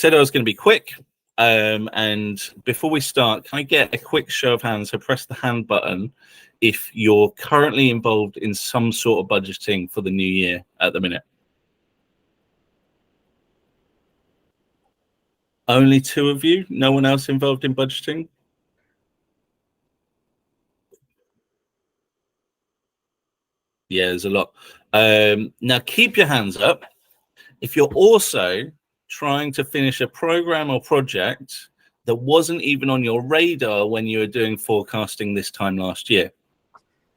Said I was going to be quick. And before we start, can I get a quick show of hands? So press the hand button if you're currently involved in some sort of budgeting for the new year at the minute. Only 2 of you? No one else involved in budgeting? Yeah, there's a lot. Now keep your hands up if you're also trying to finish a program or project that wasn't even on your radar when you were doing forecasting this time last year.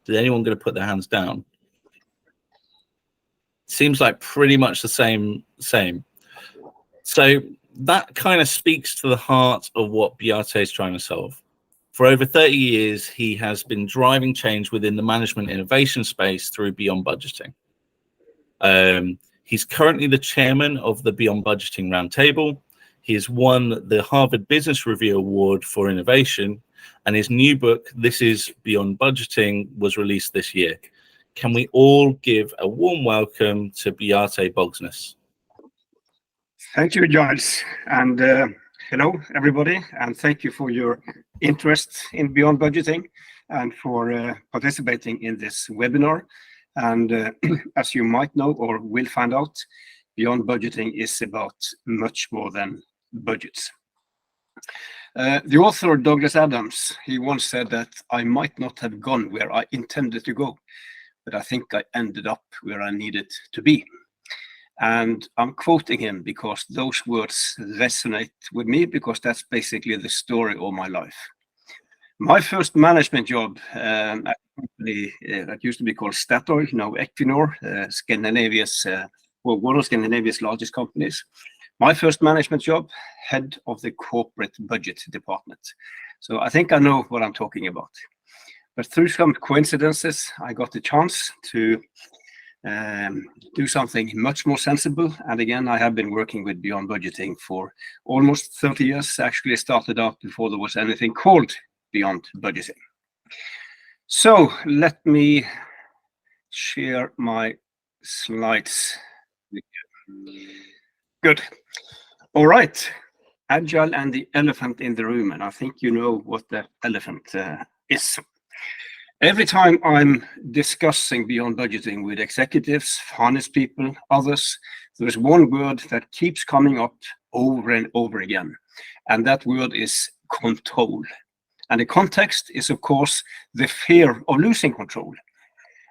Did anyone going to put their hands down? Seems like pretty much the same. So that kind of speaks to the heart of what Bjarte is trying to solve. For over 30 years, he has been driving change within the management innovation space through Beyond Budgeting. He's currently the chairman of the Beyond Budgeting Roundtable. He has won the Harvard Business Review Award for Innovation, and his new book, This is Beyond Budgeting, was released this year. Can we all give a warm welcome to Bjarte Borgnes? Thank you, Giles, and hello, everybody, and thank you for your interest in Beyond Budgeting and for participating in this webinar. And as you might know or will find out, Beyond Budgeting is about much more than budgets. The author Douglas Adams, he once said that I might not have gone where I intended to go, but I think I ended up where I needed to be. And I'm quoting him because those words resonate with me, because that's basically the story of my life. My first management job at a company that used to be called Statoil, now Equinor, Scandinavia's, well, one of Scandinavia's largest companies. My first management job, head of the corporate budget department. So I think I know what I'm talking about. But through some coincidences, I got the chance to do something much more sensible. And again, I have been working with Beyond Budgeting for almost 30 years. Actually started out before there was anything called Beyond Budgeting. So let me share my slides with you. Good. All right. Agile and the elephant in the room. And I think you know what the elephant is. Every time I'm discussing Beyond Budgeting with executives, finance people, others, there's one word that keeps coming up over and over again. And that word is control. And the context is, of course, the fear of losing control.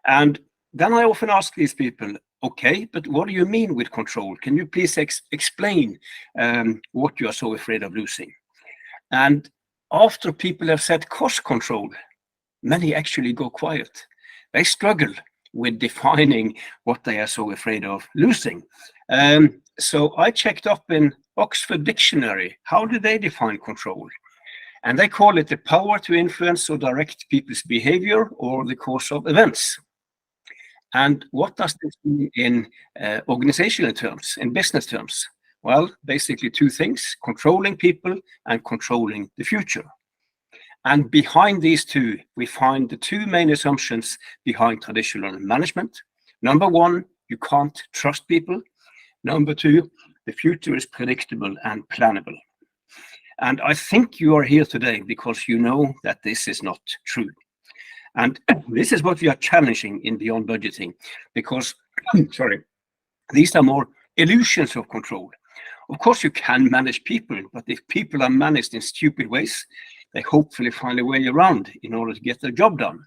And then I often ask these people, okay, but what do you mean with control? Can you please explain what you are so afraid of losing? And after people have said cost control, many actually go quiet. They struggle with defining what they are so afraid of losing. So I checked up in Oxford Dictionary, how do they define control? And they call it the power to influence or direct people's behavior or the course of events. And what does this mean in organizational terms, in business terms? Well, basically 2 things, controlling people and controlling the future. And behind these 2, we find the 2 main assumptions behind traditional management. Number 1, you can't trust people. Number 2, the future is predictable and plannable. And I think you are here today because you know that this is not true. And this is what we are challenging in Beyond Budgeting, because, sorry, these are more illusions of control. Of course, you can manage people, but if people are managed in stupid ways, they hopefully find a way around in order to get their job done.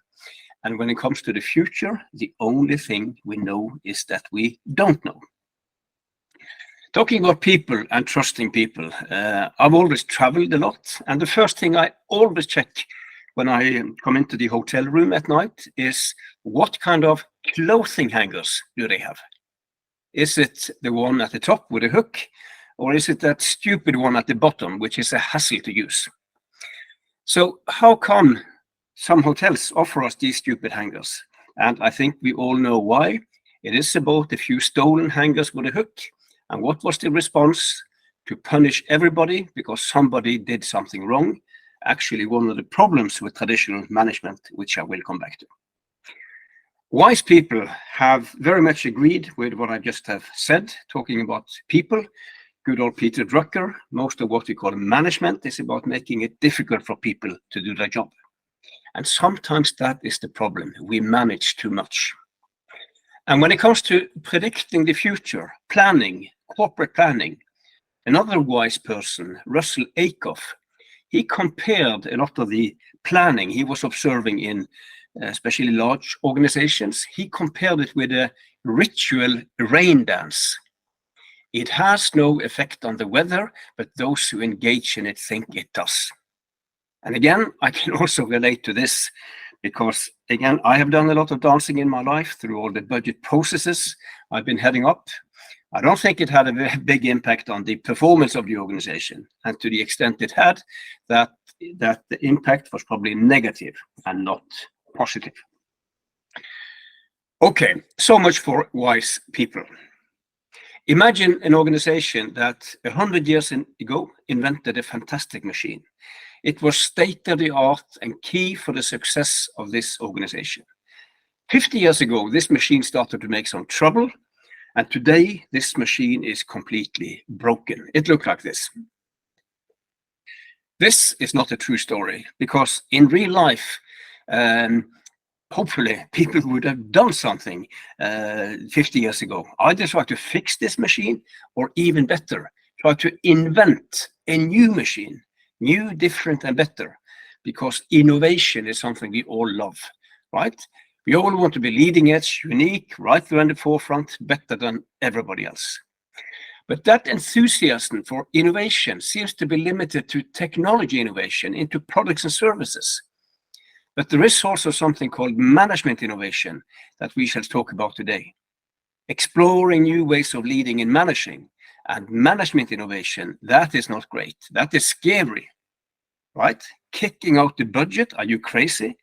And when it comes to the future, the only thing we know is that we don't know. Talking about people and trusting people, I've always traveled a lot. And the first thing I always check when I come into the hotel room at night is what kind of clothing hangers do they have? Is it the one at the top with a hook? Or is it that stupid one at the bottom, which is a hassle to use? So how come some hotels offer us these stupid hangers? And I think we all know why. It is about a few stolen hangers with a hook. And what was the response? To punish everybody because somebody did something wrong. Actually, one of the problems with traditional management, which I will come back to. Wise people have very much agreed with what I just have said, talking about people. good old Peter Drucker, most of what we call management is about making it difficult for people to do their job. And sometimes that is the problem. We manage too much. And when it comes to predicting the future, planning, corporate planning, another wise person, Russell Ackoff, he compared a lot of the planning he was observing in especially large organizations. He compared it with a ritual rain dance. It has no effect on the weather, but those who engage in it think it does. And again, I can also relate to this because, again, I have done a lot of dancing in my life through all the budget processes I've been heading up. I don't think it had a very big impact on the performance of the organization. And to the extent it had, that the impact was probably negative and not positive. Okay, so much for wise people. Imagine an organization that 100 years ago invented a fantastic machine. It was state-of-the-art and key for the success of this organization. 50 years ago, this machine started to make some trouble, and today this machine is completely broken. It looked like this. This is not a true story, because in real life, hopefully people would have done something 50 years ago. Either try to fix this machine, or even better, try to invent a new machine, new, different, and better, because innovation is something we all love, right? We all want to be leading edge, unique, right there in the forefront, better than everybody else. But that enthusiasm for innovation seems to be limited to technology innovation into products and services. But there is also something called management innovation that we shall talk about today. Exploring new ways of leading and managing. And management innovation, that is not great. That is scary, right? Kicking out the budget, are you crazy?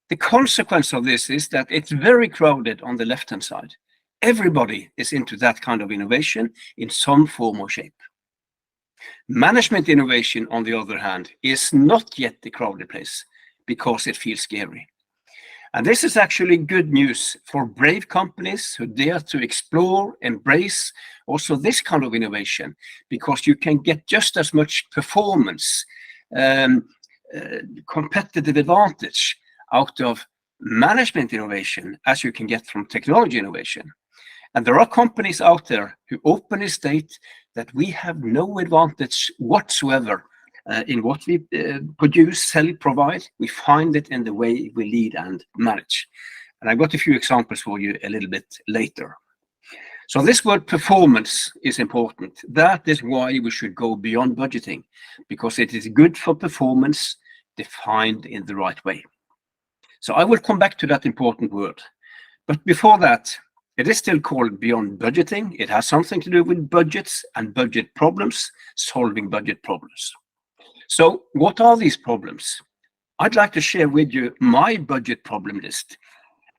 The consequence of this is that it's very crowded on the left-hand side. Everybody is into that kind of innovation in some form or shape. Management innovation, on the other hand, is not yet the crowded place because it feels scary. And this is actually good news for brave companies who dare to explore, embrace also this kind of innovation, because you can get just as much performance, competitive advantage out of management innovation as you can get from technology innovation. And there are companies out there who openly state that we have no advantage whatsoever in what we produce, sell, provide. We find it in the way we lead and manage. And I've got a few examples for you a little bit later. So this word performance is important. That is why we should go beyond budgeting, because it is good for performance defined in the right way. So I will come back to that important word. But before that, it is still called beyond budgeting. It has something to do with budgets and budget problems, solving budget problems. So what are these problems? I'd like to share with you my budget problem list.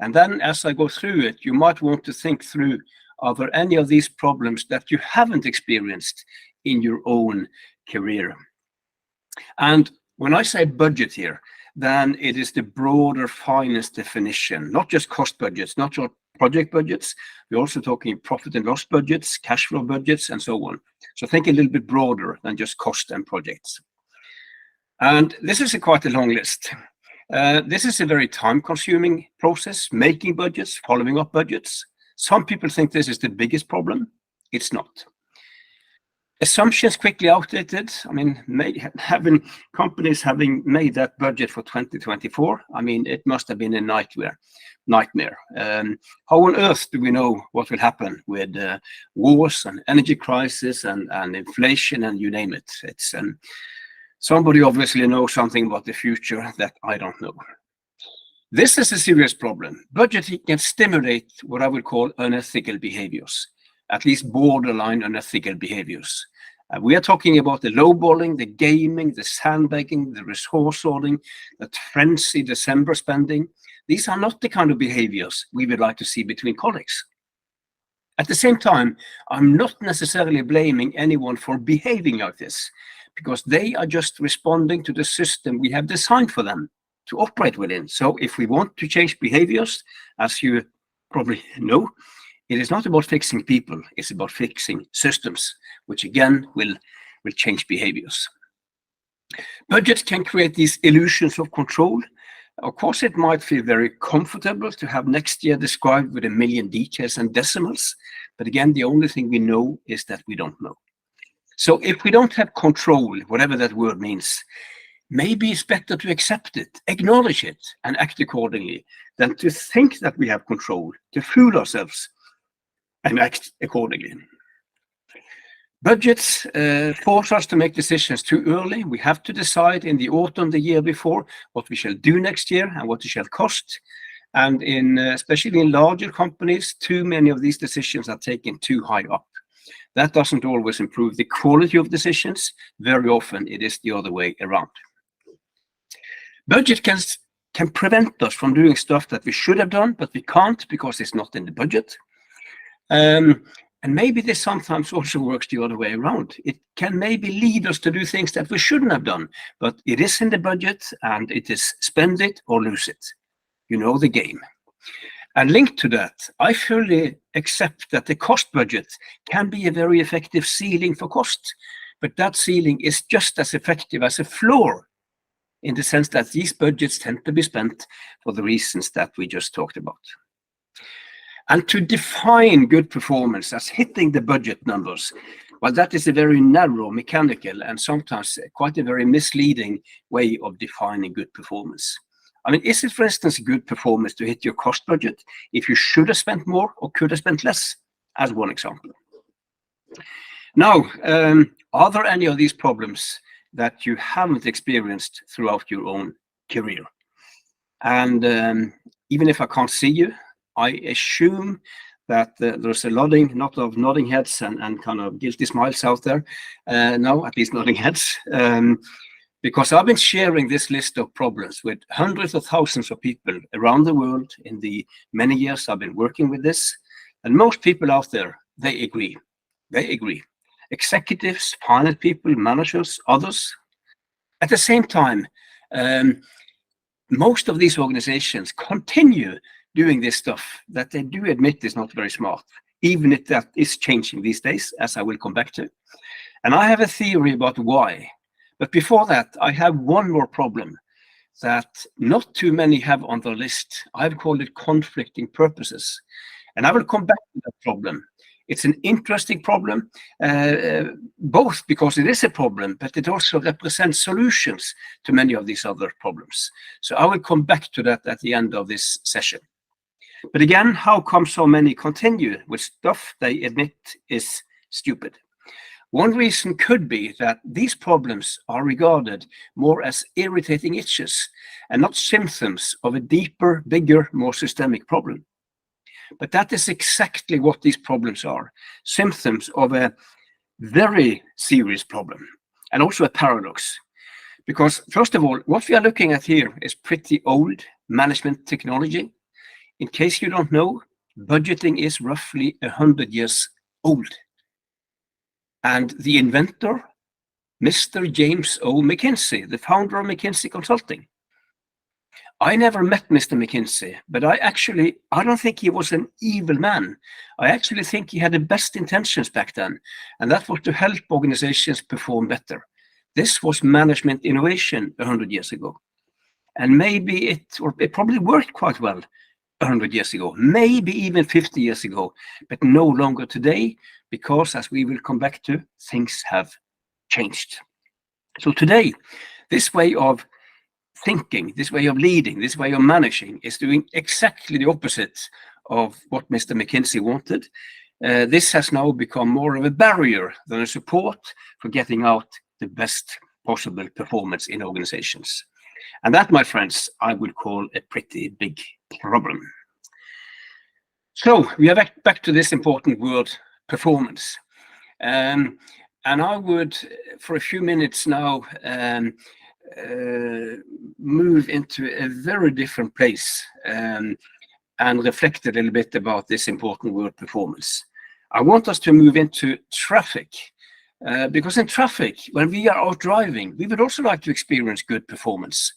And then as I go through it, you might want to think through, are there any of these problems that you haven't experienced in your own career? And when I say budget here, then it is the broader finance definition, not just cost budgets, not just project budgets. We're also talking profit and loss budgets, cash flow budgets, and so on. So think a little bit broader than just cost and projects. And this is quite a long list. This is a very time-consuming process, making budgets, following up budgets. Some people think this is the biggest problem. It's not. Assumptions quickly outdated. I mean, companies having made that budget for 2024, I mean, it must have been a nightmare. How on earth do we know what will happen with wars and energy crisis and inflation and you name it? It's somebody obviously knows something about the future that I don't know. This is a serious problem. Budgeting can stimulate what I would call unethical behaviors, at least borderline unethical behaviors. We are talking about the lowballing, the gaming, the sandbagging, the resource hoarding, the frenzy December spending. These are not the kind of behaviors we would like to see between colleagues. At the same time, I'm not necessarily blaming anyone for behaving like this, because they are just responding to the system we have designed for them to operate within. So if we want to change behaviors, as you probably know, It is not about fixing people, it's about fixing systems, which again will change behaviors. Budgets can create these illusions of control. Of course, it might feel very comfortable to have next year described with 1 million details and decimals. But again, the only thing we know is that we don't know. So if we don't have control, whatever that word means, maybe it's better to accept it, acknowledge it, and act accordingly than to think that we have control, to fool ourselves and act accordingly. Budgets force us to make decisions too early. We have to decide in the autumn the year before what we shall do next year and what it shall cost. And especially in larger companies, too many of these decisions are taken too high up. That doesn't always improve the quality of decisions. Very often it is the other way around. Budget can prevent us from doing stuff that we should have done, but we can't because it's not in the budget. And maybe this sometimes also works the other way around. It can maybe lead us to do things that we shouldn't have done, but it is in the budget and it is spend it or lose it. You know the game. And linked to that, I fully accept that the cost budget can be a very effective ceiling for cost, but that ceiling is just as effective as a floor in the sense that these budgets tend to be spent for the reasons that we just talked about. And to define good performance as hitting the budget numbers, well, that is a very narrow, mechanical, and sometimes quite a very misleading way of defining good performance. I mean, is it, for instance, good performance to hit your cost budget if you should have spent more or could have spent less, as one example? Now, are there any of these problems that you haven't experienced throughout your own career? And even if I can't see you, I assume that there's a lot of nodding heads and kind of guilty smiles out there. No, at least nodding heads. Because I've been sharing this list of problems with hundreds of thousands of people around the world in the many years I've been working with this. And most people out there, they agree. They agree. Executives, finance people, managers, others. At the same time, most of these organizations continue doing this stuff that they do admit is not very smart, even if that is changing these days, as I will come back to. And I have a theory about why. But before that, I have one more problem that not too many have on their list. I've called it conflicting purposes. And I will come back to that problem. It's an interesting problem, both because it is a problem, but it also represents solutions to many of these other problems. So I will come back to that at the end of this session. But again, how come so many continue with stuff they admit is stupid? One reason could be that these problems are regarded more as irritating itches and not symptoms of a deeper, bigger, more systemic problem. But that is exactly what these problems are, symptoms of a very serious problem and also a paradox. Because first of all, what we are looking at here is pretty old management technology. In case you don't know, budgeting is roughly 100 years old. And the inventor, Mr. James O. McKinsey, the founder of McKinsey Consulting. I never met Mr. McKinsey, but I don't think he was an evil man. I actually think he had the best intentions back then, and that was to help organizations perform better. This was management innovation 100 years ago. And maybe it probably worked quite well 100 years ago, maybe even 50 years ago, but no longer today, because as we will come back to, things have changed. So today, this way of thinking, this way of leading, this way of managing is doing exactly the opposite of what Mr. McKinsey wanted. This has now become more of a barrier than a support for getting out the best possible performance in organizations. And that, my friends, I would call a pretty big problem. So we are back to this important word, performance. And I would, for a few minutes now, move into a very different place and reflect a little bit about this important word, performance. I want us to move into traffic, because in traffic, when we are out driving, we would also like to experience good performance.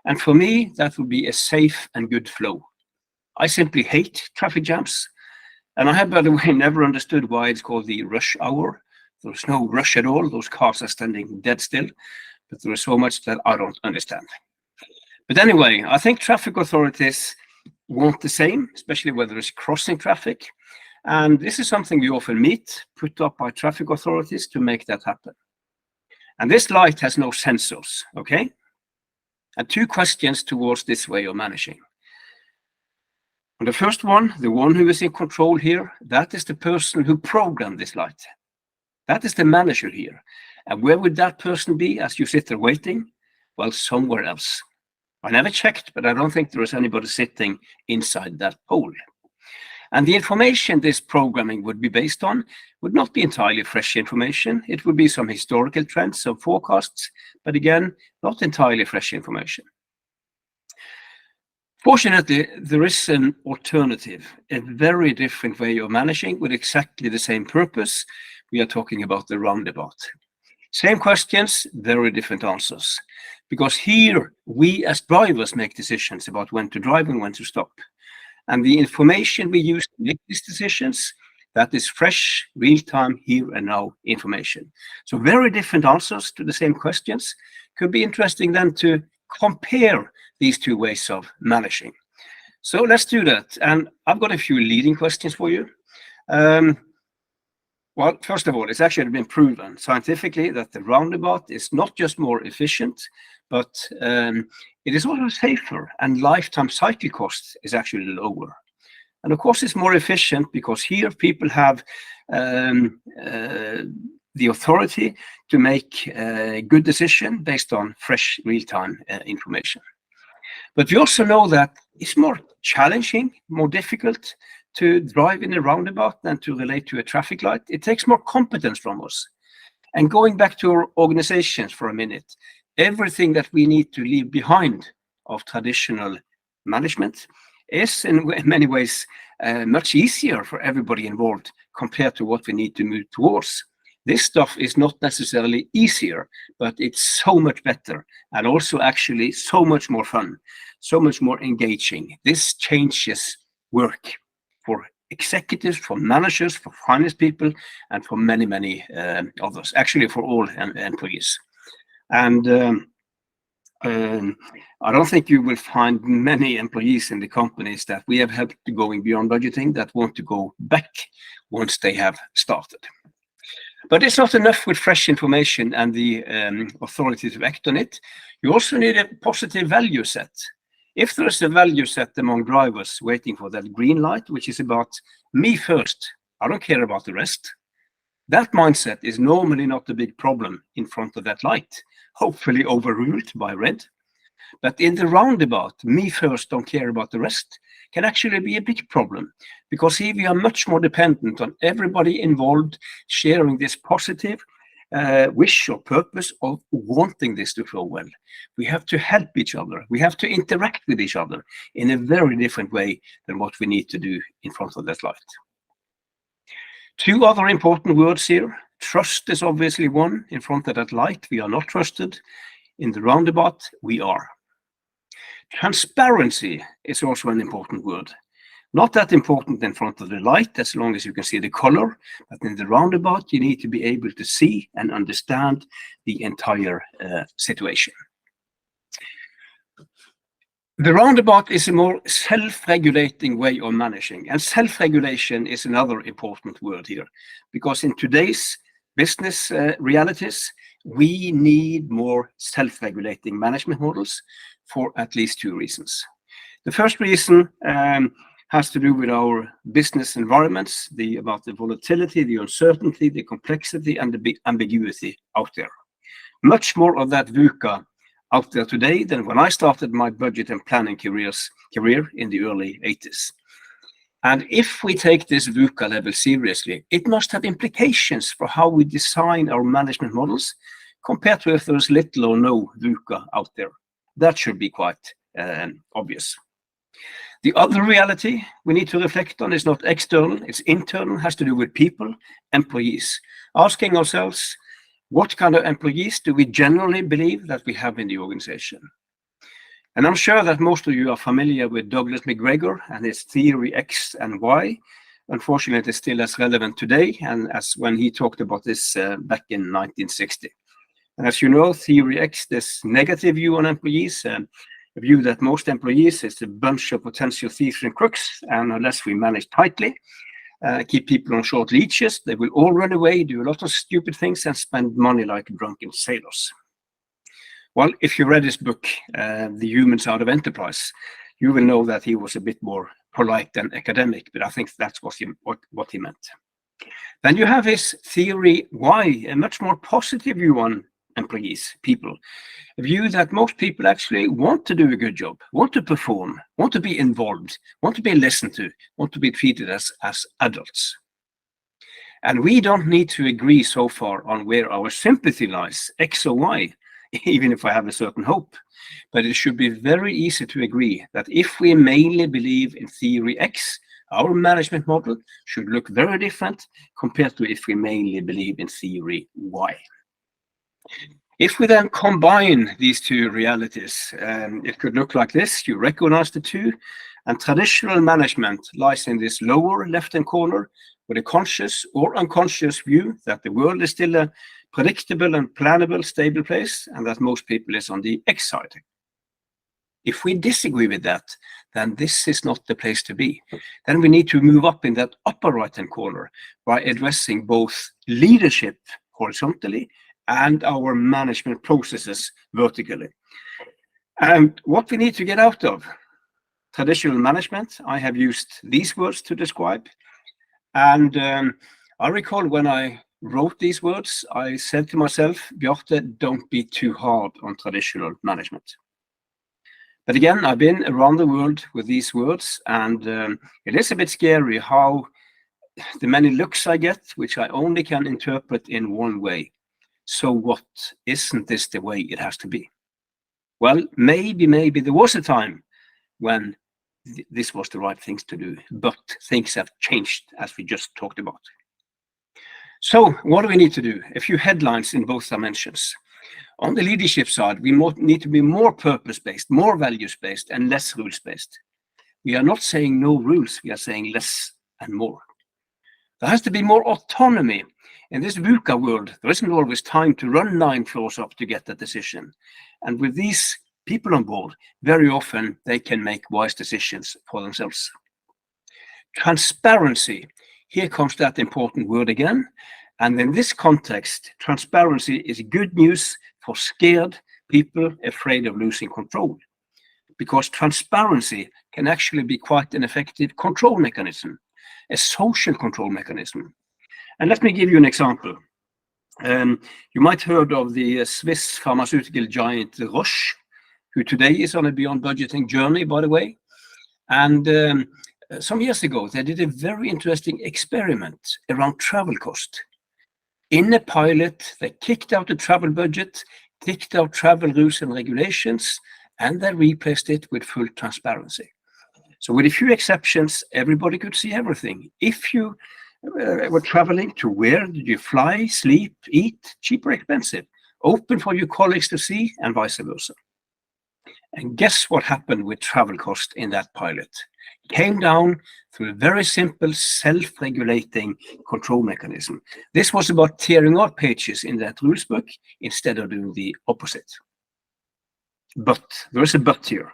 And for me, that would be a safe and good flow. I simply hate traffic jams. And I have, by the way, never understood why it's called the rush hour. There's no rush at all. Those cars are standing dead still, but there is so much that I don't understand. But anyway, I think traffic authorities want the same, especially where there is crossing traffic. And this is something we often meet, put up by traffic authorities to make that happen. And this light has no sensors, okay? And two questions towards this way of managing. And the first one, the one who is in control here, that is the person who programmed this light. That is the manager here. And where would that person be as you sit there waiting? Well, somewhere else. I never checked, but I don't think there is anybody sitting inside that pole. And the information this programming would be based on would not be entirely fresh information. It would be some historical trends, some forecasts, but again, not entirely fresh information. Fortunately, there is an alternative, a very different way of managing with exactly the same purpose. We are talking about the roundabout. Same questions, very different answers. Because here, we as drivers make decisions about when to drive and when to stop. And the information we use to make these decisions, that is fresh, real-time, here and now information. So very different answers to the same questions. Could be interesting then to compare these two ways of managing. So let's do that. And I've got a few leading questions for you. Well, first of all, it's actually been proven scientifically that the roundabout is not just more efficient, but it is also safer, and lifetime cycle cost is actually lower. And of course, it's more efficient because here people have the authority to make a good decision based on fresh real-time information. But we also know that it's more challenging, more difficult to drive in a roundabout than to relate to a traffic light. It takes more competence from us. And going back to our organizations for a minute, everything that we need to leave behind of traditional management is in many ways much easier for everybody involved compared to what we need to move towards. This stuff is not necessarily easier, but it's so much better and also actually so much more fun, so much more engaging. This changes work for executives, for managers, for finance people, and for many, many others, actually for all employees. And I don't think you will find many employees in the companies that we have helped going beyond budgeting that want to go back once they have started. But it's not enough with fresh information and the authority to act on it. You also need a positive value set. If there is a value set among drivers waiting for that green light, which is about me first, I don't care about the rest, that mindset is normally not a big problem in front of that light, hopefully overruled by red. But in the roundabout, me first, don't care about the rest, can actually be a big problem, because here we are much more dependent on everybody involved sharing this positive wish or purpose of wanting this to flow well. We have to help each other. We have to interact with each other in a very different way than what we need to do in front of that light. Two other important words here. Trust is obviously one. In front of that light, we are not trusted. In the roundabout, we are. Transparency is also an important word. Not that important in front of the light, as long as you can see the color, but in the roundabout, you need to be able to see and understand the entire situation. The roundabout is a more self-regulating way of managing, and self-regulation is another important word here, because in today's business realities, we need more self-regulating management models for at least two reasons. The first reason has to do with our business environments, about the volatility, the uncertainty, the complexity, and the ambiguity out there. Much more of that VUCA out there today than when I started my budget and planning career in the early 80s. And if we take this VUCA level seriously, it must have implications for how we design our management models compared to if there's little or no VUCA out there. That should be quite obvious. The other reality we need to reflect on is not external, it's internal, has to do with people, employees. Asking ourselves, what kind of employees do we generally believe that we have in the organization? And I'm sure that most of you are familiar with Douglas McGregor and his theory X and Y. unfortunately still as relevant today and as when he talked about this back in 1960. And as you know, theory X, this negative view on employees, a view that most employees is a bunch of potential thieves and crooks, and unless we manage tightly, keep people on short leashes, they will all run away, do a lot of stupid things, and spend money like drunken sailors. Well, if you read his book, The Humans Out of Enterprise, you will know that he was a bit more polite than academic, but I think that's what he meant. Then you have his theory Y, a much more positive view on employees, people, a view that most people actually want to do a good job, want to perform, want to be involved, want to be listened to, want to be treated as adults. And we don't need to agree so far on where our sympathy lies, X or Y, even if I have a certain hope. But it should be very easy to agree that if we mainly believe in theory X, our management model should look very different compared to if we mainly believe in theory Y. If we then combine these two realities, it could look like this. You recognize the two, and traditional management lies in this lower left-hand corner with a conscious or unconscious view that the world is still a predictable and plannable, stable place, and that most people is on the X side. If we disagree with that, then this is not the place to be. Then we need to move up in that upper right-hand corner by addressing both leadership horizontally and our management processes vertically. And what we need to get out of traditional management, I have used these words to describe. And I recall when I wrote these words, I said to myself, Bjarte, don't be too hard on traditional management. But again, I've been around the world with these words, and it is a bit scary how the many looks I get, which I only can interpret in one way. So what? Isn't this the way it has to be? Well, maybe there was a time when this was the right things to do, but things have changed, as we just talked about. So what do we need to do? A few headlines in both dimensions. On the leadership side, we need to be more purpose-based, more values-based, and less rules-based. We are not saying no rules, we are saying less and more. There has to be more autonomy. In this VUCA world, there isn't always time to run 9 floors up to get that decision. And with these people on board, very often they can make wise decisions for themselves. Transparency. Here comes that important word again. And in this context, transparency is good news for scared people afraid of losing control. Because transparency can actually be quite an effective control mechanism, a social control mechanism. And let me give you an example. You might have heard of the Swiss pharmaceutical giant Roche, who today is on a beyond budgeting journey, by the way. And some years ago, they did a very interesting experiment around travel cost. In a pilot, they kicked out the travel budget, kicked out travel rules and regulations, and they replaced it with full transparency. So with a few exceptions, everybody could see everything. If you were traveling, to where did you fly, sleep, eat, cheap or expensive, open for your colleagues to see, and vice versa. And guess what happened with travel cost in that pilot? It came down through a very simple self-regulating control mechanism. This was about tearing out pages in that rules book instead of doing the opposite. But there is a but here.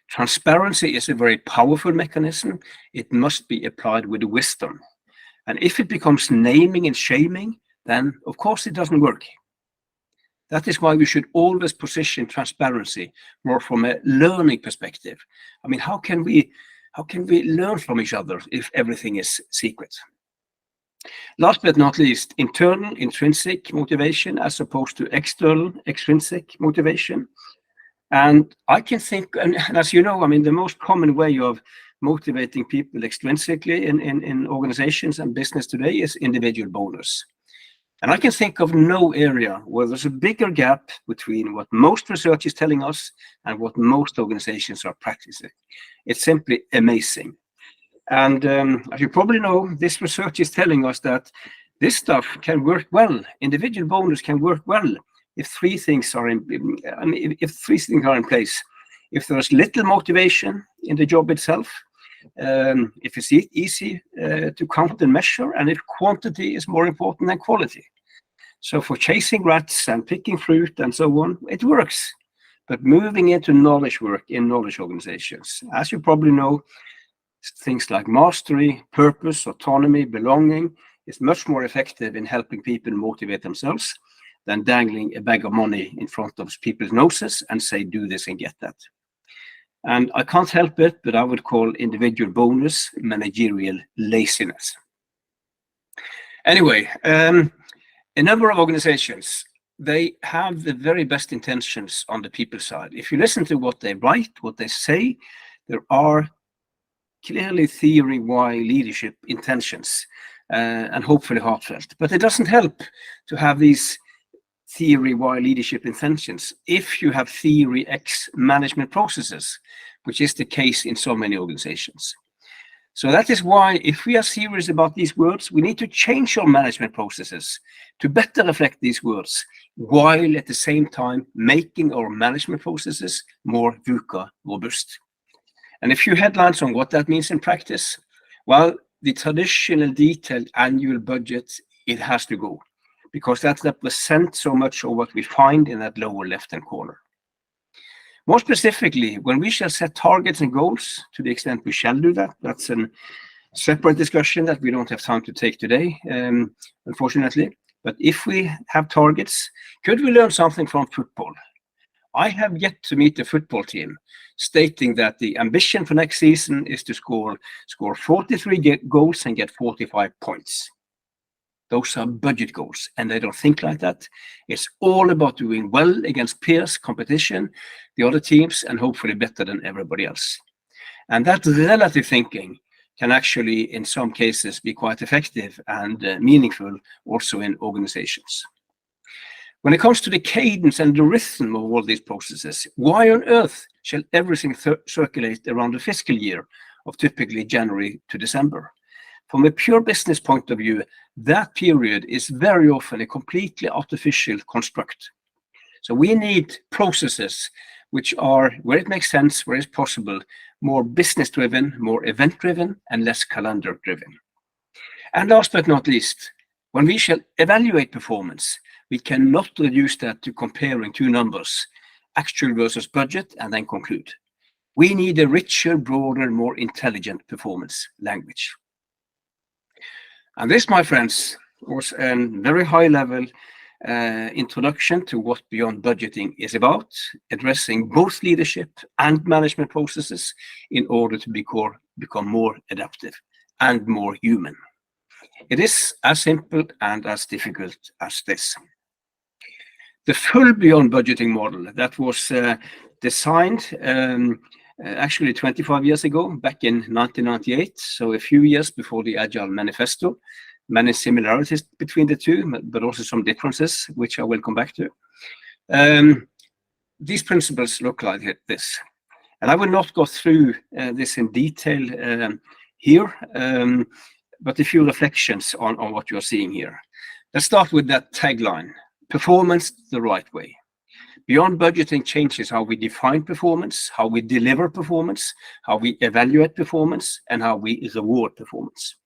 Transparency is a very powerful mechanism. It must be applied with wisdom. And if it becomes naming and shaming, then of course it doesn't work. That is why we should always position transparency more from a learning perspective. I mean, how can we learn from each other if everything is secret? Last but not least, internal intrinsic motivation as opposed to external extrinsic motivation. And I can think, and as you know, I mean, the most common way of motivating people extrinsically in organizations and business today is individual bonus. And I can think of no area where there's a bigger gap between what most research is telling us and what most organizations are practicing. It's simply amazing. And as you probably know, this research is telling us that this stuff can work well. Individual bonus can work well if three things are in place. If there's little motivation in the job itself, if it's easy to count and measure, and if quantity is more important than quality. So for chasing rats and picking fruit and so on, it works. But moving into knowledge work in knowledge organizations, as you probably know, things like mastery, purpose, autonomy, belonging is much more effective in helping people motivate themselves than dangling a bag of money in front of people's noses and say, do this and get that. And I can't help it, but I would call individual bonus managerial laziness. Anyway, a number of organizations, they have the very best intentions on the people side. If you listen to what they write, what they say, there are clearly theory why leadership intentions and hopefully heartfelt. But it doesn't help to have these theory why leadership intentions if you have theory X management processes, which is the case in so many organizations. So that is why, if we are serious about these words, we need to change our management processes to better reflect these words, while at the same time making our management processes more VUCA robust. And a few headlines on what that means in practice. Well, the traditional detailed annual budget, it has to go, because that represents so much of what we find in that lower left-hand corner. More specifically, when we shall set targets and goals, to the extent we shall do that, that's a separate discussion that we don't have time to take today, unfortunately. But if we have targets, could we learn something from football? I have yet to meet a football team stating that the ambition for next season is to score 43 goals and get 45 points. Those are budget goals, and they don't think like that. It's all about doing well against peers, competition, the other teams, and hopefully better than everybody else. And that relative thinking can actually, in some cases, be quite effective and meaningful also in organizations. When it comes to the cadence and the rhythm of all these processes, why on earth shall everything circulate around the fiscal year of typically January to December? From a pure business point of view, that period is very often a completely artificial construct. So we need processes which are, where it makes sense, where it's possible, more business-driven, more event-driven, and less calendar-driven. And last but not least, when we shall evaluate performance, we cannot reduce that to comparing two numbers, actual versus budget, and then conclude. We need a richer, broader, more intelligent performance language. And this, my friends, was a very high-level introduction to what Beyond Budgeting is about, addressing both leadership and management processes in order to become more adaptive and more human. It is as simple and as difficult as this. The full Beyond Budgeting model that was designed actually 25 years ago, back in 1998, so a few years before the Agile Manifesto. Many similarities between the two, but also some differences, which I will come back to. These principles look like this. And I will not go through this in detail here, but a few reflections on what you're seeing here. Let's start with that tagline, performance the right way. Beyond Budgeting changes how we define performance, how we deliver performance, how we evaluate performance, and how we reward performance.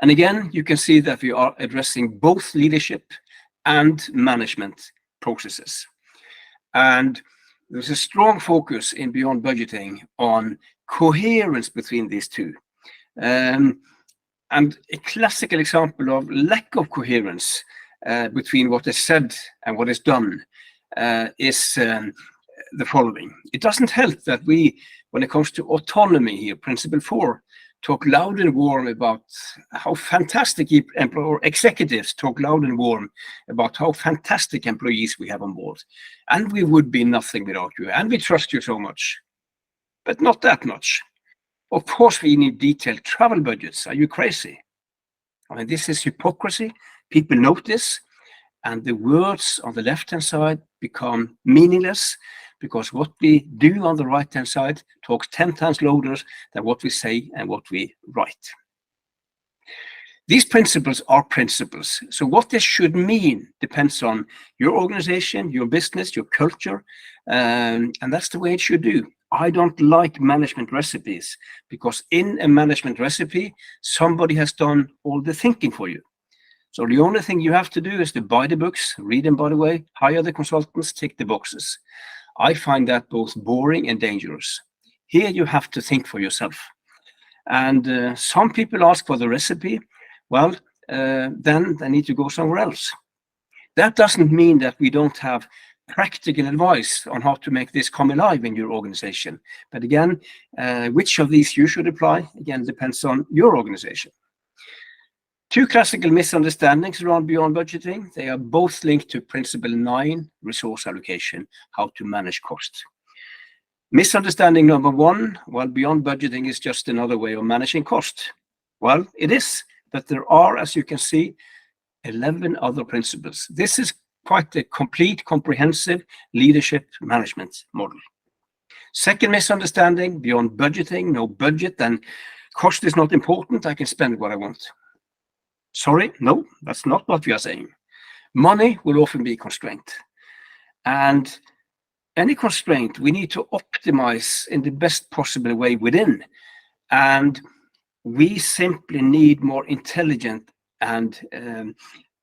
And again, you can see that we are addressing both leadership and management processes. And there's a strong focus in Beyond Budgeting on coherence between these two. And a classical example of lack of coherence between what is said and what is done is the following. It doesn't help that we, when it comes to autonomy here, principle 4, talk loud and warm about how fantastic executives talk loud and warm about how fantastic employees we have on board. And we would be nothing without you. And we trust you so much, but not that much. Of course, we need detailed travel budgets. Are you crazy? I mean, this is hypocrisy. People notice, and the words on the left-hand side become meaningless, because what we do on the right-hand side talks 10 times louder than what we say and what we write. These principles are principles. So what this should mean depends on your organization, your business, your culture, and that's the way it should do. I don't like management recipes, because in a management recipe, somebody has done all the thinking for you. So the only thing you have to do is to buy the books, read them by the way, hire the consultants, tick the boxes. I find that both boring and dangerous. Here you have to think for yourself. And some people ask for the recipe. Well, then they need to go somewhere else. That doesn't mean that we don't have practical advice on how to make this come alive in your organization. But again, which of these you should apply, again, depends on your organization. Two classical misunderstandings around beyond budgeting. They are both linked to principle 9, resource allocation, how to manage costs. Misunderstanding number 1, well, beyond budgeting is just another way of managing cost. Well, it is, but there are, as you can see, 11 other principles. This is quite a complete, comprehensive leadership management model. Second misunderstanding, beyond budgeting, no budget, and cost is not important, I can spend what I want. Sorry, no, that's not what we are saying. Money will often be a constraint. And any constraint we need to optimize in the best possible way within. And we simply need more intelligent and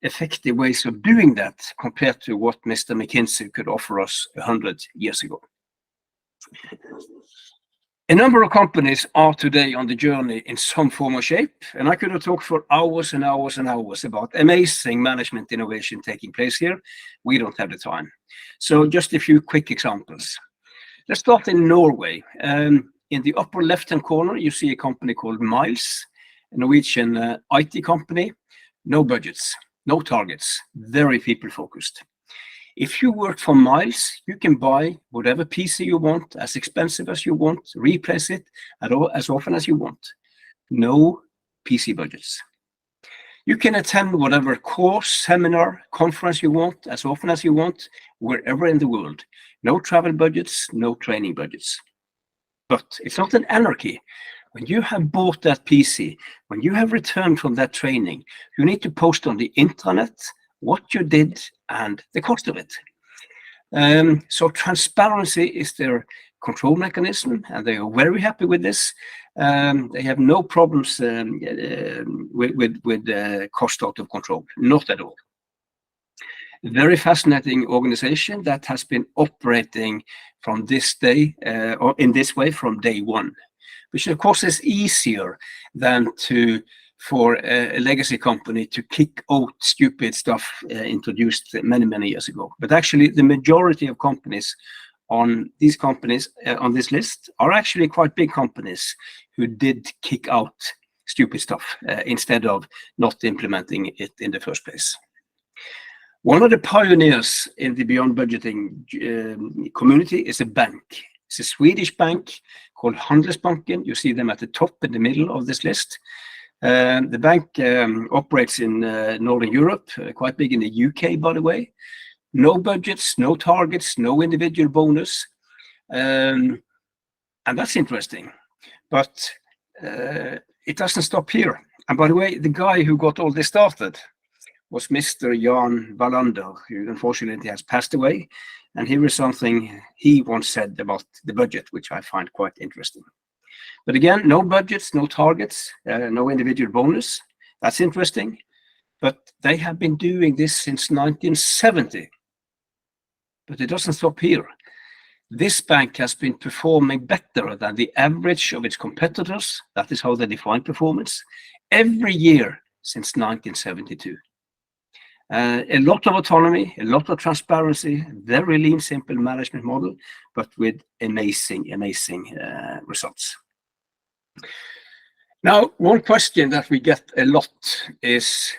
effective ways of doing that compared to what Mr. McKinsey could offer us 100 years ago. A number of companies are today on the journey in some form or shape, and I could have talked for hours and hours and hours about amazing management innovation taking place here. We don't have the time. So just a few quick examples. Let's start in Norway. In the upper left-hand corner, you see a company called Miles, a Norwegian IT company. No budgets, no targets, very people-focused. If you work for Miles, you can buy whatever PC you want, as expensive as you want, replace it as often as you want. No PC budgets. You can attend whatever course, seminar, conference you want, as often as you want, wherever in the world. No travel budgets, no training budgets. But it's not an anarchy. When you have bought that PC, when you have returned from that training, you need to post on the intranet what you did and the cost of it. So transparency is their control mechanism, and they are very happy with this. They have no problems with cost out of control, not at all. Very fascinating organization that has been operating from this day, or in this way from day one, which of course is easier than for a legacy company to kick out stupid stuff introduced many, many years ago. But actually, the majority of companies on this list are actually quite big companies who did kick out stupid stuff instead of not implementing it in the first place. One of the pioneers in the beyond budgeting community is a bank. It's a Swedish bank called Handelsbanken. You see them at the top in the middle of this list. The bank operates in Northern Europe, quite big in the UK, by the way. No budgets, no targets, no individual bonus. And that's interesting. But it doesn't stop here. And by the way, the guy who got all this started was Mr. Jan Wallander, who unfortunately has passed away. And here is something he once said about the budget, which I find quite interesting. But again, no budgets, no targets, no individual bonus. That's interesting. But they have been doing this since 1970. But it doesn't stop here. This bank has been performing better than the average of its competitors. That is how they define performance. Every year since 1972. A lot of autonomy, a lot of transparency, very lean, simple management model, but with amazing results. Now, one question that we get a lot is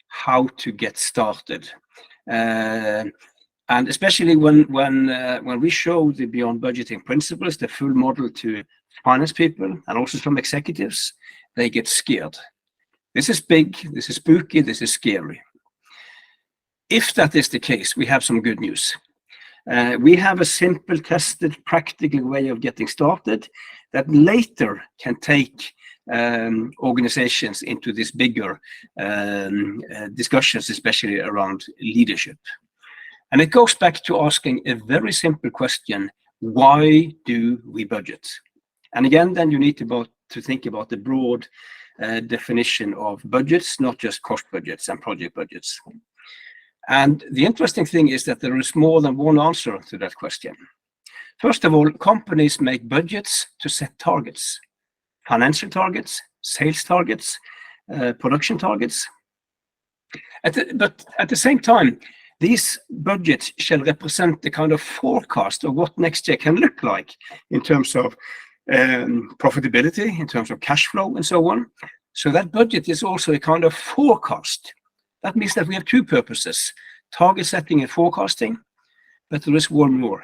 how to get started. And especially when we show the beyond budgeting principles, the full model to finance people and also some executives, they get scared. This is big, this is spooky, this is scary. If that is the case, we have some good news. We have a simple, tested, practical way of getting started that later can take organizations into this bigger discussions, especially around leadership. And it goes back to asking a very simple question: Why do we budget? And again, then you need to think about the broad definition of budgets, not just cost budgets and project budgets. And the interesting thing is that there is more than one answer to that question. First of all, companies make budgets to set targets, financial targets, sales targets, production targets. But at the same time, these budgets shall represent the kind of forecast of what next year can look like in terms of profitability, in terms of cash flow, and so on. So that budget is also a kind of forecast. That means that we have two purposes, target setting and forecasting, but there is one more,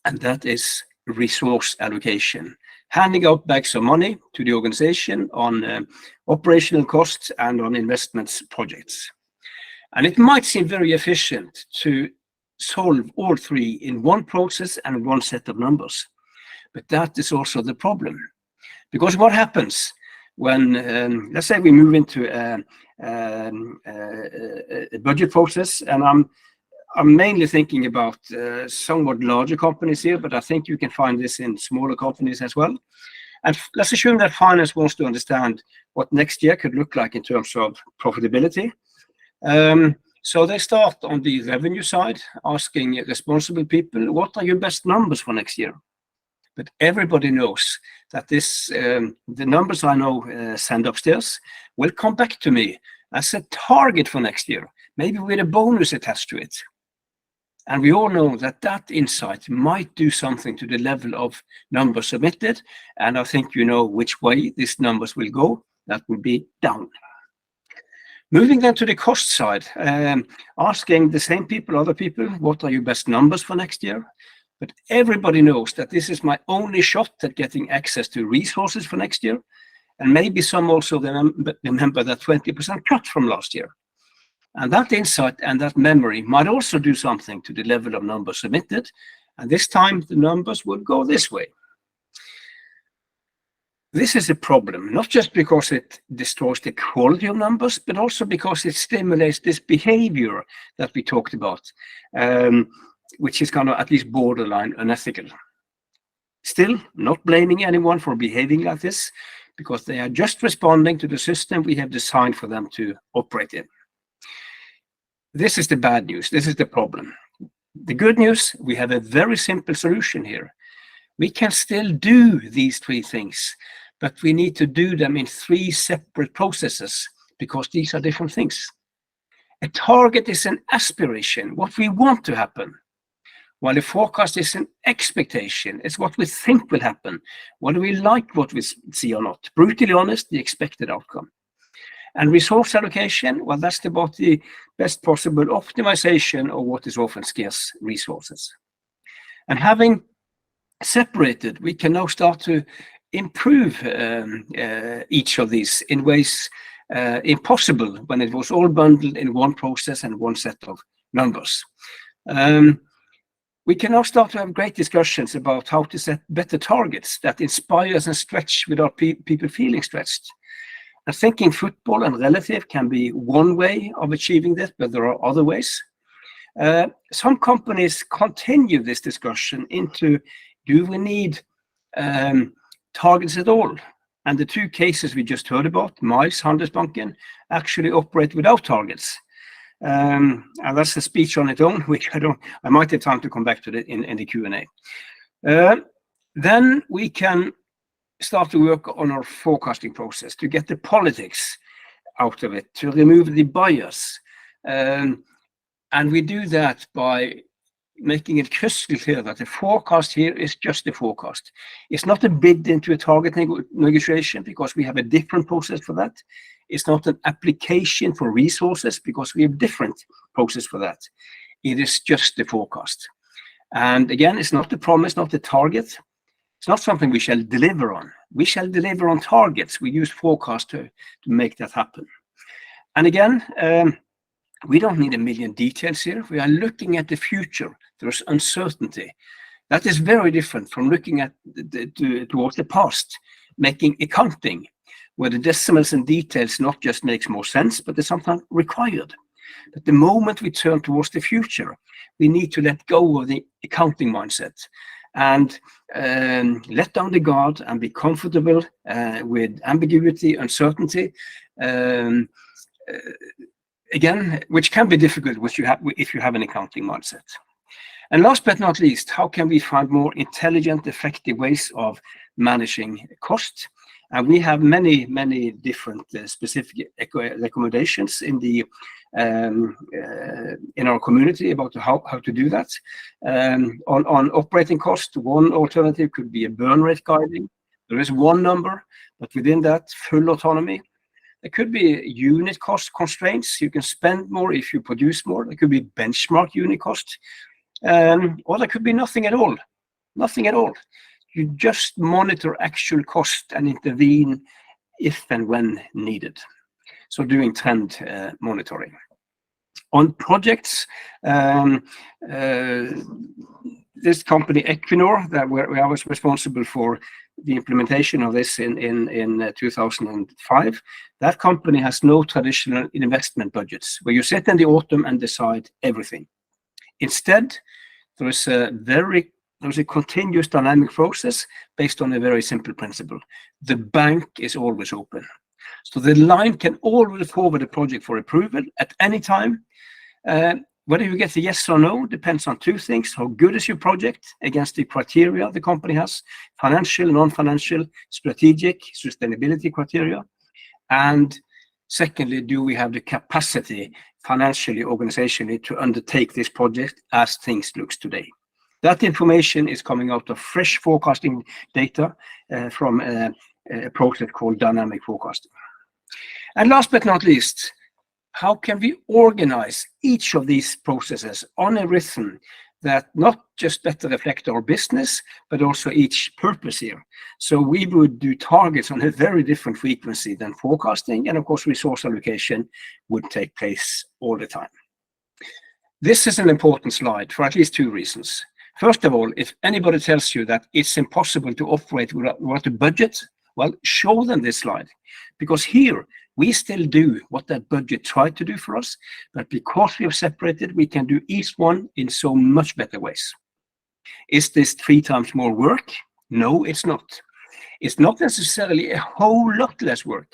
and that is resource allocation, handing out bags of money to the organization on operational costs and on investments projects. And it might seem very efficient to solve all three in one process and one set of numbers. But that is also the problem. Because what happens when, let's say we move into a budget process, and I'm mainly thinking about somewhat larger companies here, but I think you can find this in smaller companies as well. And let's assume that finance wants to understand what next year could look like in terms of profitability. So they start on the revenue side, asking responsible people, what are your best numbers for next year? But everybody knows that the numbers I know send upstairs will come back to me as a target for next year, maybe with a bonus attached to it. And we all know that that insight might do something to the level of numbers submitted. And I think you know which way these numbers will go. That will be down. Moving then to the cost side, asking the same people, other people, what are your best numbers for next year? But everybody knows that this is my only shot at getting access to resources for next year. And maybe some also remember that 20% cut from last year. And that insight and that memory might also do something to the level of numbers submitted. And this time the numbers would go this way. This is a problem, not just because it destroys the quality of numbers, but also because it stimulates this behavior that we talked about, which is kind of at least borderline unethical. Still, not blaming anyone for behaving like this, because they are just responding to the system we have designed for them to operate in. This is the bad news. This is the problem. The good news, we have a very simple solution here. We can still do these three things, but we need to do them in three separate processes because these are different things. A target is an aspiration, what we want to happen, while a forecast is an expectation. It's what we think will happen, whether we like what we see or not. Brutally honest, the expected outcome. And resource allocation, well, that's about the best possible optimization of what is often scarce resources. And having separated, we can now start to improve each of these in ways impossible when it was all bundled in one process and one set of numbers. We can now start to have great discussions about how to set better targets that inspires and stretch without people feeling stretched. And thinking football and relative can be one way of achieving this, but there are other ways. Some companies continue this discussion into, do we need targets at all? And the two cases we just heard about, 𝗏𝗏, Handelsbanken, actually operate without targets. And that's a speech on its own, which I might have time to come back to in the Q&A. Then we can start to work on our forecasting process to get the politics out of it, to remove the bias. And we do that by making it crystal clear that the forecast here is just a forecast. It's not a bid into a target negotiation because we have a different process for that. It's not an application for resources because we have different process for that. It is just the forecast. And again, it's not the promise, not the target. It's not something we shall deliver on. We shall deliver on targets. We use forecast to make that happen. And again, we don't need a million details here. We are looking at the future. There's uncertainty. That is very different from looking at towards the past, making accounting, where the decimals and details not just makes more sense, but they're sometimes required. But the moment we turn towards the future, we need to let go of the accounting mindset and let down the guard and be comfortable with ambiguity, uncertainty, again, which can be difficult if you have an accounting mindset. And last but not least, how can we find more intelligent, effective ways of managing cost? And we have many, many different specific recommendations in the in our community about how to do that. On operating cost, one alternative could be a burn rate guiding. There is one number, but within that, full autonomy. There could be unit cost constraints. You can spend more if you produce more. There could be benchmark unit cost. Or there could be nothing at all. Nothing at all. You just monitor actual cost and intervene if and when needed. So doing trend monitoring. On projects, this company Equinor, where I was responsible for the implementation of this in 2005, that company has no traditional investment budgets where you sit in the autumn and decide everything. Instead, there is a continuous dynamic process based on a very simple principle. The bank is always open. So the line can always forward a project for approval at any time. Whether you get a yes or no depends on two things. How good is your project against the criteria the company has? Financial, non-financial, strategic, sustainability criteria. And secondly, do we have the capacity financially, organizationally, to undertake this project as things looks today? That information is coming out of fresh forecasting data from a process called dynamic forecasting. And last but not least, how can we organize each of these processes on a rhythm that not just better reflect our business, but also each purpose here? So we would do targets on a very different frequency than forecasting, and of course resource allocation would take place all the time. This is an important slide for at least two reasons. First of all, if anybody tells you that it's impossible to operate without a budget, well, show them this slide, because here we still do what that budget tried to do for us, but because we have separated, we can do each one in so much better ways. Is this 3 times more work? No, it's not. It's not necessarily a whole lot less work,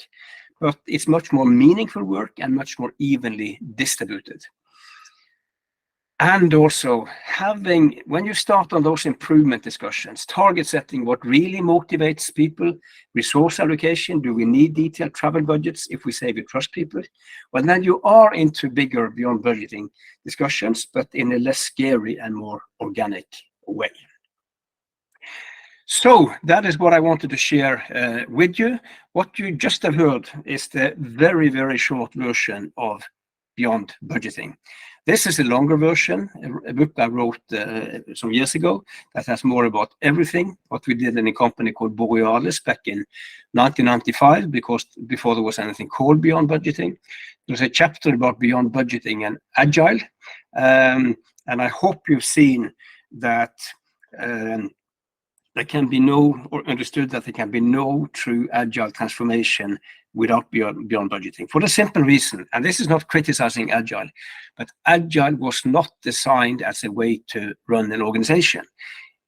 but it's much more meaningful work and much more evenly distributed. And also having, when you start on those improvement discussions, target setting, what really motivates people, resource allocation, do we need detailed travel budgets if we say we trust people? Well, then you are into bigger beyond budgeting discussions, but in a less scary and more organic way. So that is what I wanted to share with you. What you just have heard is the very, very short version of Beyond Budgeting. This is a longer version, a book I wrote some years ago that has more about everything, what we did in a company called Borgnes back in 1995, because before there was anything called Beyond Budgeting. There's a chapter about Beyond Budgeting and Agile, and I hope you've seen that there can be no, or understood that there can be no true Agile transformation without beyond budgeting, for the simple reason, and this is not criticizing Agile, but Agile was not designed as a way to run an organization.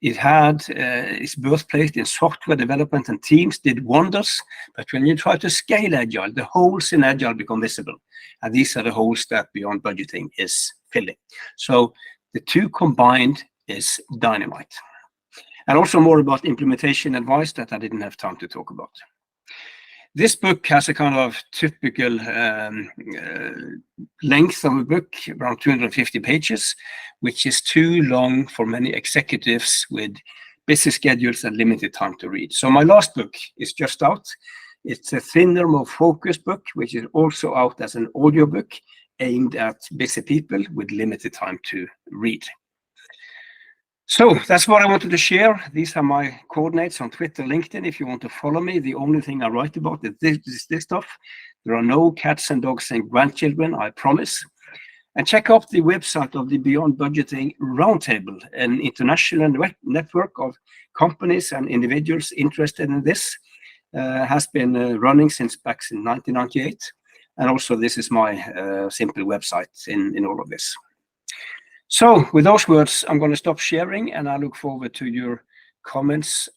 It had its birthplace in software development, and teams did wonders, but when you try to scale Agile, the holes in Agile become visible, and these are the holes that Beyond Budgeting is filling. So the two combined is dynamite. And also more about implementation advice that I didn't have time to talk about. This book has a kind of typical length of a book, around 250 pages, which is too long for many executives with busy schedules and limited time to read. So my last book is just out. It's a thinner, more focused book, which is also out as an audiobook aimed at busy people with limited time to read. So that's what I wanted to share. These are my coordinates on Twitter, LinkedIn. If you want to follow me, the only thing I write about is this stuff. There are no cats and dogs and grandchildren, I promise. And check out the website of the Beyond Budgeting Roundtable, an international network of companies and individuals interested in this. Has been running since back in 1998. And also this is my simple website in all of this. So with those words, I'm going to stop sharing, and I look forward to your comments